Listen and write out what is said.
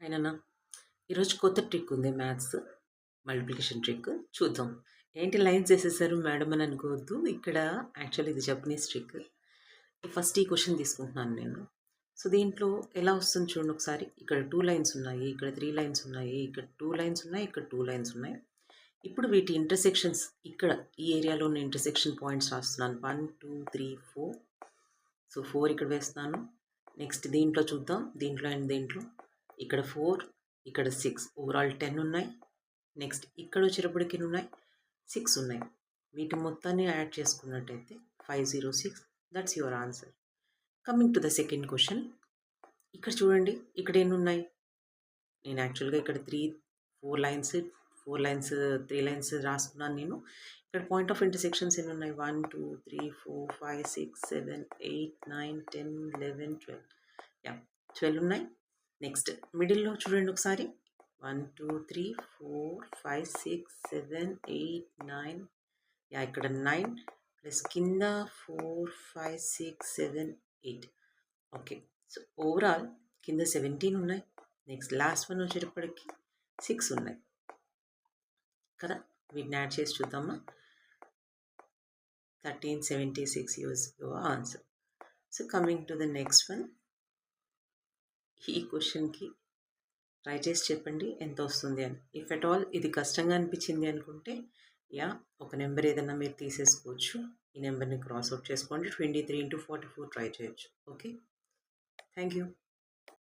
అయిననా ఈరోజు కొత్త ట్రిక్ ఉంది మ్యాథ్స్ మల్టిప్లికేషన్ ట్రిక్ చూద్దాం. ఏంటి లైన్స్ వేసేసారు మేడం అని అనుకోవద్దు. ఇక్కడ యాక్చువల్లీ ఇది జపనీస్ ట్రిక్. ఫస్ట్ ఈ క్వశ్చన్ తీసుకుంటున్నాను నేను. సో దీంట్లో ఎలా వస్తుంది చూడండి ఒకసారి. ఇక్కడ 2 లైన్స్ ఉన్నాయి, ఇక్కడ 3 లైన్స్ ఉన్నాయి, ఇక్కడ 2 లైన్స్ ఉన్నాయి, ఇక్కడ 2 లైన్స్ ఉన్నాయి. ఇప్పుడు వీటి ఇంటర్సెక్షన్స్ ఇక్కడ ఈ ఏరియాలో ఉన్న ఇంటర్సెక్షన్ పాయింట్స్ రాస్తున్నాను. 1 2 3 4. సో 4 ఇక్కడ వేస్తున్నాను. నెక్స్ట్ దీంట్లో చూద్దాం, దీంట్లో అండ్ దీంట్లో ఇక్కడ 4, ఇక్కడ 6, ఓవరాల్ 10 ఉన్నాయి. నెక్స్ట్ ఇక్కడ వచ్చేటప్పటికి ఉన్నాయి 6 ఉన్నాయి. వీటి మొత్తాన్ని యాడ్ చేసుకున్నట్టయితే 506. That's your answer. Coming to the second question. ఇక్కడ చూడండి, ఇక్కడ ఎన్ని ఉన్నాయి. నేను యాక్చువల్గా ఇక్కడ 4 లైన్స్ 3 లైన్స్ రాసుకున్నాను నేను. ఇక్కడ పాయింట్ ఆఫ్ ఇంటర్సెక్షన్స్ ఎన్ని ఉన్నాయి. 1 2 3 4 5 6 7 8 9 10 11 12. 12 ఉన్నాయి. నెక్స్ట్ మిడిల్లో చూడండి ఒకసారి. 1 2 3 4 5 6 7 8 9. ఇక్కడ 9 ప్లస్ కింద 4 5 6 7 8. ఓకే, సో ఓవరాల్ కింద 17 ఉన్నాయి. నెక్స్ట్ లాస్ట్ వన్ వచ్చేటప్పటికి 6 ఉన్నాయి కదా. వీటిని యాడ్ చేసి చూద్దామా. 1376 your answer. So coming to the next one. ఈ క్వశ్చన్కి ట్రై చేసి చెప్పండి ఎంత వస్తుంది అని. ఇఫ్ ఎట్ ఆల్ ఇది కష్టంగా అనిపించింది అనుకుంటే ఒక నెంబర్ ఏదైనా మీరు తీసేసుకోవచ్చు. ఈ నెంబర్ని క్రాస్ అవుట్ చేసుకోండి. 23 into 44 ట్రై చేయొచ్చు. Okay, thank you.